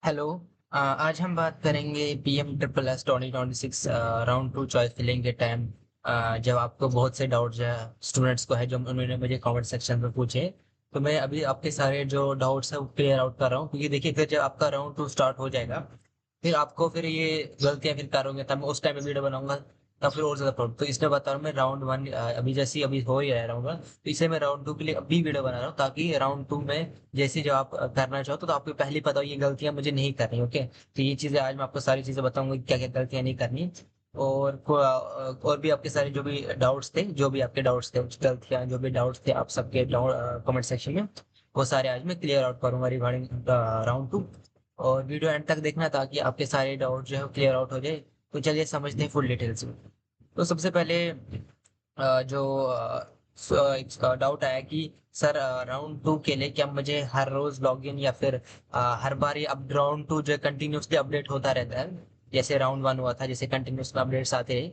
Hello. आज हम बात करेंगे PM triple S 2026 round two choice filling के टाइम। जब आपको बहुत से डाउट्स है स्टूडेंट्स को है जो उन्होंने मुझे कमेंट सेक्शन में पूछे। तो मैं अभी आपके सारे जो डाउट्स है वो क्लियर आउट कर रहा हूँ, क्योंकि देखिए फिर जब आपका राउंड टू स्टार्ट हो जाएगा फिर आपको फिर ये गलतियां फिर करोगे, तब मैं उस टाइम में वीडियो बनाऊंगा तब फिर और ज्यादा प्रॉब्लम। तो इसलिए बता रहा हूँ मैं राउंड वन अभी जैसे ही अभी हो ही रहा है राउंड वन, तो इसे मैं राउंड टू के लिए अभी वीडियो बना रहा हूँ ताकि राउंड टू में जैसे जो आप करना चाहो तो आपको पहले ही पता हो ये गलतियां मुझे नहीं करनी। ओके, तो ये चीजें आज मैं आपको सारी चीजें बताऊंगा क्या क्या गलतियां नहीं करनी। और भी आपके सारे जो भी डाउट्स थे, जो भी आपके डाउट्स थे उस गलतियां जो भी डाउट्स थे आप सबके कमेंट सेक्शन में वो सारे आज मैं क्लियर आउट करूंगा रिगार्डिंग राउंड टू। और वीडियो एंड तक देखना ताकि आपके सारे डाउट जो है क्लियर आउट हो जाए। तो चलिए समझते हैं फुल डिटेल्स में। तो सबसे पहले जो एक डाउट आया कि सर राउंड टू के लिए क्या मुझे हर रोज लॉगिन या फिर हर बार ये अब राउंड टू जो कंटिन्यूसली अपडेट होता रहता है जैसे राउंड वन हुआ था, जैसे कंटिन्यूस अपडेट्स आते रहे।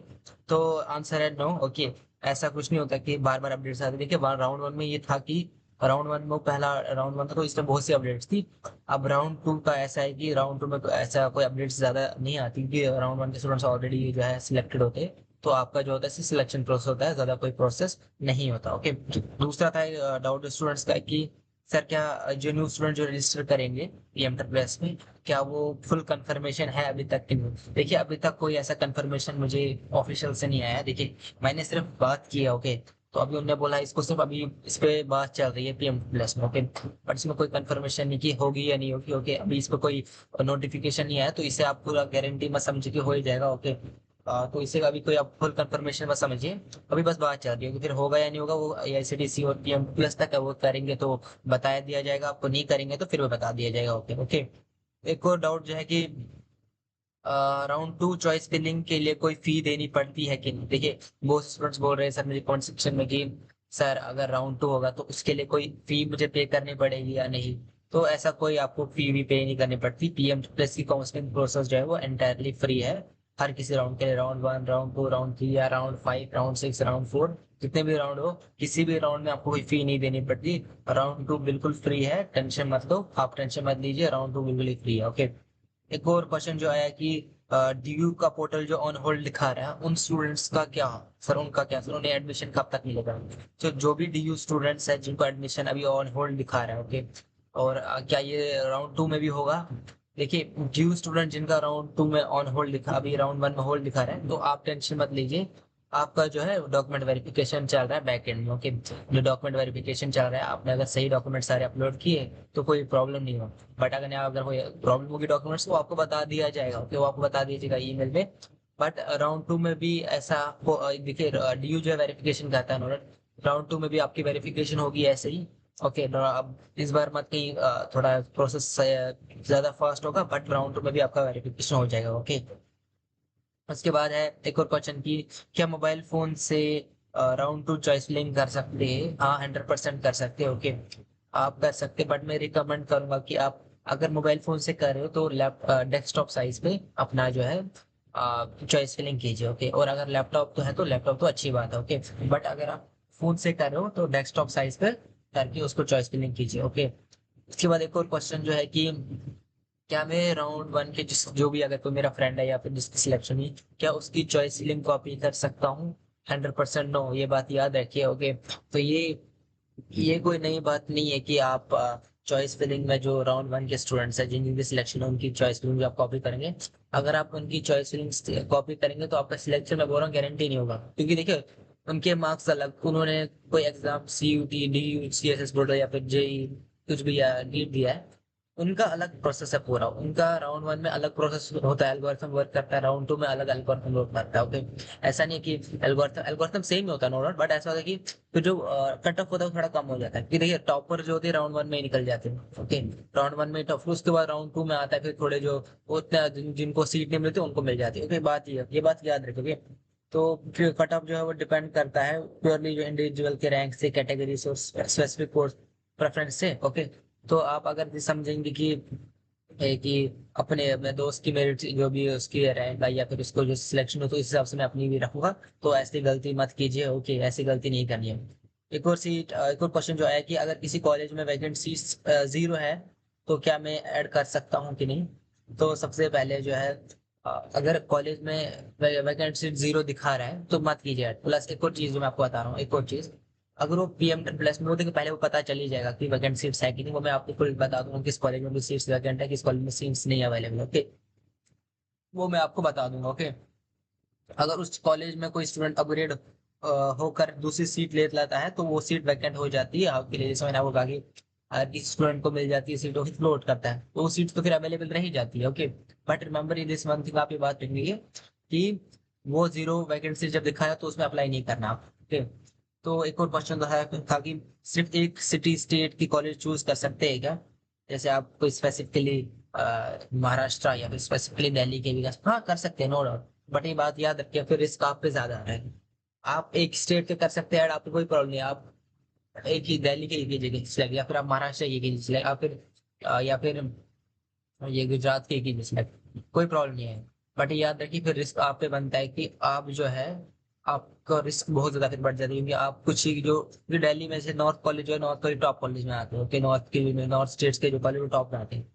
तो आंसर है नो। ओके, ऐसा कुछ नहीं होता कि बार बार अपडेट्स आते। देखिए राउंड वन में ये था कि राउंड वन में पहला राउंड वन था तो इसमें बहुत सी अपडेट्स थी। अब राउंड टू का ऐसा है कि राउंड टू में ऐसा कोई अपडेट्स ज्यादा नहीं आती, क्योंकि राउंड वन के स्टूडेंट्स ऑलरेडी जो है सिलेक्टेड होते हैं। तो आपका जो होता है सिलेक्शन प्रोसेस होता है, ज्यादा कोई प्रोसेस नहीं होता। ओके, दूसरा था डाउट स्टूडेंट्स का कि सर क्या जो न्यू स्टूडेंट जो रजिस्टर करेंगे पीएम प्लस में क्या वो फुल कंफर्मेशन है अभी तक कि नहीं। देखिए अभी तक कोई ऐसा कंफर्मेशन मुझे ऑफिशियल से नहीं आया। देखिए मैंने सिर्फ बात की है। ओके, तो अभी उन्होंने बोला इसको सिर्फ अभी इस पे बात चल रही है पीएम प्लस में। ओके, बट इसमें कोई कंफर्मेशन नहीं की होगी या नहीं होगी। ओके, अभी इस पे कोई नोटिफिकेशन नहीं आया तो इसे आप पूरा गारंटी मत समझिए कि हो ही जाएगा। ओके, तो इसे अभी कोई आप फुल कंफर्मेशन मत समझिए। अभी बस बात चल रही है कि फिर होगा या नहीं होगा वो आईसीडीसी और पीएम प्लस तक है, वो करेंगे तो बता दिया जाएगा आपको, नहीं करेंगे तो फिर वो बता दिया जाएगा। ओके ओके, एक और डाउट जो है कि राउंड टू चॉइस फिलिंग के लिए कोई फी देनी पड़ती है कि नहीं। देखिए बहुत स्टूडेंट्स बोल रहे हैं सर मुझे कमेंट सेक्शन में कि सर अगर राउंड टू होगा तो उसके लिए कोई फी मुझे पे करनी पड़ेगी या नहीं। तो ऐसा कोई आपको फी भी पे नहीं करनी पड़ती। पीएम प्लस की काउंसलिंग प्रोसेस जो है वो एंटायरली फ्री है हर किसी राउंड के लिए। Round one, round two, round three या round five, round six, round four, जितने भी राउंड हो किसी भी राउंड में आपको कोई फी नहीं देनी पड़ती। राउंड टू बिल्कुल फ्री है, टेंशन मत लो, आप टेंशन मत लीजिए, राउंड टू बिल्कुल ही फ्री है। ओके, एक और क्वेश्चन जो आया कि डीयू का पोर्टल जो ऑन होल्ड दिखा रहा है उन स्टूडेंट्स का क्या। सर उनका क्या, सर उन्हें एडमिशन कब तक मिलेगा। तो जो भी डीयू स्टूडेंट्स है जिनको एडमिशन अभी ऑन होल्ड दिखा रहा है। ओके, और क्या ये राउंड टू में भी होगा। देखिए डीयू स्टूडेंट जिनका राउंड टू में ऑन होल्ड दिखा, अभी राउंड वन में होल्ड दिखा रहा है, तो आप टेंशन मत लीजिए। आपका जो है डॉक्यूमेंट वेरिफिकेशन चल रहा है बैक एंड में। ओके, जो डॉक्यूमेंट वेरिफिकेशन चल रहा है आपने अगर सही डॉक्यूमेंट सारे अपलोड किए तो कोई प्रॉब्लम नहीं हो। बट अगर कोई प्रॉब्लम होगी डॉक्यूमेंट्स वो आपको बता दिया जाएगा। ओके, वो आपको बता दीजिएगा ईमेल में। बट राउंड टू में भी ऐसा देखिए डीयू जो है वेरिफिकेशन कहता है उन्होंने, राउंड टू में भी आपकी वेरिफिकेशन होगी ऐसे ही। ओके, अब इस बार मत कहीं थोड़ा प्रोसेस ज्यादा फास्ट होगा, बट राउंड टू में भी आपका वेरिफिकेशन हो जाएगा। ओके, उसके बाद है एक और क्वेश्चन की क्या मोबाइल फोन से राउंड टू चॉइस लिंक कर सकते हैं। हाँ 100% कर सकते हैं। ओके, आप कर सकते हैं, बट मैं रिकमेंड करूंगा कि आप अगर मोबाइल फोन से कर रहे हो तो डेस्कटॉप साइज पे अपना जो है चॉइस फिलिंग कीजिए। ओके, और अगर लैपटॉप तो है तो लैपटॉप तो अच्छी बात है। ओके, बट अगर आप फोन से कर रहे हो तो डेस्कटॉप साइज पे करके उसको चॉइस फिलिंग कीजिए। ओके, उसके बाद एक और क्वेश्चन जो है कि क्या मैं राउंड वन के जिस जो भी अगर कोई मेरा फ्रेंड है या फिर जिसकी सिलेक्शन हुई क्या उसकी चॉइस लिंक कॉपी कर सकता हूँ। 100% नो, ये बात याद रखिए। ओके, तो ये कोई नई बात नहीं है कि आप चॉइस फिलिंग में जो राउंड वन के स्टूडेंट्स हैं जिनकी भी सिलेक्शन है उनकी चॉइस फिलिंग आप कॉपी करेंगे। अगर आप उनकी चॉइस फिलिंग कॉपी करेंगे तो आपका सिलेक्शन में बोल रहा हूँ गारंटी नहीं होगा, क्योंकि देखिए उनके मार्क्स अलग, उन्होंने कोई exam CUET D U C S S board या फिर जेई कुछ भी या नीट दिया है, उनका अलग प्रोसेस है पूरा। उनका राउंड वन में अलग प्रोसेस होता है, एल्गोरिथम वर्क करता है, राउंड टू में अलग एल्गोरिथम वर्क करता है। ओके, ऐसा नहीं है कि एल्गोरिथम सेम ही होता है नो डाउट, बट ऐसा होता है कि तो जो कट ऑफ होता है वो थोड़ा कम हो जाता है, कि देखिए टॉपर जो होते हैं राउंड वन में ही निकल जाते हैं। ओके, राउंड वन में टॉप, उसके बाद राउंड टू में आता है फिर थोड़े जो उतने जिनको सीट नहीं मिलती उनको मिल जाती है। ओके, ये बात याद रखोगे। तो फिर कट ऑफ जो है वो डिपेंड करता है प्योरली जो इंडिविजुअल के रैंक से, कैटेगरी से और स्पेसिफिक कोर्स प्रेफरेंस से। ओके, तो आप अगर ये समझेंगे कि कि अपने अपने दोस्त की मेरिट जो भी उसकी रैंक आई या फिर उसको जो सिलेक्शन हो तो इस हिसाब से मैं अपनी भी रखूंगा, तो ऐसी गलती मत कीजिए। ओके, ऐसी गलती नहीं करनी है। एक और क्वेश्चन जो आया कि अगर किसी कॉलेज में वैकेंट सीट जीरो है तो क्या मैं ऐड कर सकता हूँ कि नहीं? तो सबसे पहले जो है अगर कॉलेज में वैकेंसी 0 दिखा रहा है तो मत कीजिए ऐड। प्लस एक और चीज जो मैं आपको बता रहा हूँ, एक और चीज, अगर वो पीएम प्लस में होते कि पहले वो पता चल ही जाएगा कि वैकेंट सीट्स है कि नहीं, वो मैं आपको खुद बता दूंगा किस कॉलेज में भी सीट्स वैकेंट है, किस कॉलेज में सीट्स नहीं अवेलेबल। ओके, वो मैं आपको बता दूंगा। ओके, अगर उस कॉलेज में कोई स्टूडेंट अपग्रेड होकर दूसरी सीट ले लेता है तो वो सीट वैकेंट हो जाती है आपके लिए। जैसे मैंने आपको कहा कि अगर किसी स्टूडेंट को मिल जाती है सीट, वो फ्लोट करता है तो वो सीट तो फिर अवेलेबल रह ही जाती है। Okay, but remember in this one thing, आप ये बात रखेंगे कि वो 0 वैकेंसी जब दिखाया तो उसमें अप्लाई नहीं करना आप। ओके, तो एक और क्वेश्चन था कि सिर्फ एक सिटी स्टेट की कॉलेज चूज कर सकते हैं क्या? जैसे आप कोई स्पेसिफिकली महाराष्ट्र या फिर स्पेसिफिकली दिल्ली के भी, हाँ कर सकते हैं, नो डाउट। बट ये बात याद रखिए, फिर रिस्क आप पे ज्यादा है। आप एक स्टेट के कर सकते हैं ऐड, आपको कोई प्रॉब्लम नहीं है। आप एक ही दिल्ली के एक ही जगह सिलेक्ट, या फिर आप महाराष्ट्र की एक ही सिलेक्ट, या फिर ये गुजरात के एक ही सिलेक्ट, कोई प्रॉब्लम नहीं है। बट याद रखिए फिर रिस्क आप पे बनता है कि आप जो है, आपका रिस्क बहुत ज्यादा फिर बढ़ जाता है, क्योंकि आप कुछ ही जो दिल्ली में से नॉर्थ कॉलेज जो है, नॉर्थ कॉलेज टॉप कॉलेज में आते हैं। ओके, नॉर्थ स्टेट्स के जो कॉलेज टॉप में आते हैं,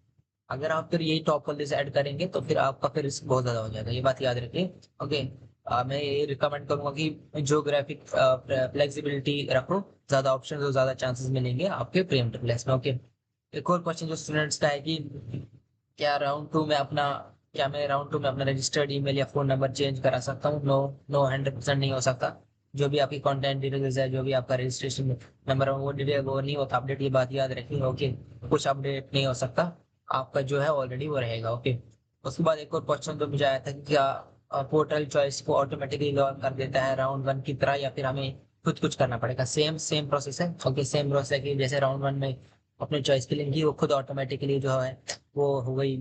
अगर आप फिर यही टॉप कॉलेज ऐड करेंगे तो फिर आपका फिर रिस्क बहुत ज्यादा हो जाएगा, ये बात याद रखिए। ओके, मैं ये रिकमेंड करूंगा कि ज्योग्राफिक फ्लेक्सिबिलिटी रखो, ज्यादा ऑप्शन हो, ज्यादा चांसेस मिलेंगे आपके प्रीएम्प्टिव प्लेस में। ओके, एक और क्वेश्चन जो स्टूडेंट्स का है कि क्या राउंड टू में अपना क्या मैं राउंड टू में अपना रजिस्टर्ड ईमेल या फोन नंबर चेंज करा सकता हूँ? नो, नो, 100% नहीं हो सकता। जो भी आपकी कॉन्टेंट डिटेल्स है, जो भी आपका रजिस्ट्रेशन नंबर है, वो डिटेल वो नहीं होता अपडेट, ये बात याद रखिए। ओके, कुछ अपडेट नहीं हो सकता, आपका जो है ऑलरेडी वो रहेगा। ओके, उसके बाद एक और क्वेश्चन तो मुझे आया था कि क्या पोर्टल चॉइस को ऑटोमेटिकली लॉक कर देता है राउंड 1 की तरह, या फिर हमें खुद कुछ करना पड़ेगा? सेम सेम प्रोसेस है। ओके, सेम प्रोसेस है कि जैसे राउंड 1 में अपने चॉइस फिलिंग की, वो खुद ऑटोमेटिकली जो है वो हो गई,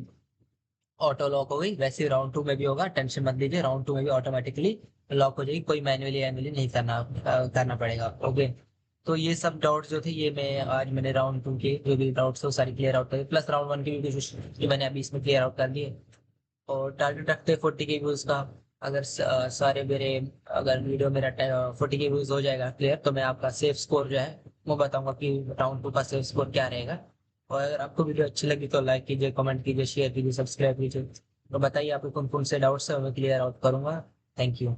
ऑटो लॉक हो गई, वैसे राउंड 2 में भी होगा। टेंशन मत लीजिए, राउंड 2 में भी ऑटोमेटिकली लॉक हो जाएगी, कोई मैन्युअली मैन्युअली नहीं करना पड़ेगा। ओके, तो ये सब डाउट्स जो थे ये मैंने राउंड 2 के जो भी डाउट्स थे वो सारे क्लियर आउट कर, प्लस राउंड 1 के भी कुछ जो मैंने अभी इसमें क्लियर आउट कर दिए। और टारगेट रखते हैं 40 के व्यूज का। अगर सारे मेरे अगर वीडियो मेरा 40 के व्यूज हो जाएगा क्लियर, तो मैं आपका सेफ स्कोर जो है वो बताऊंगा कि राउंड 2 का सेफ स्कोर क्या रहेगा। और अगर आपको वीडियो अच्छी लगी तो लाइक कीजिए, कमेंट कीजिए, शेयर कीजिए, सब्सक्राइब कीजिए। तो बताइए आपको कौन कौन से डाउट्स है, मैं क्लियर आउट करूंगा। Thank you.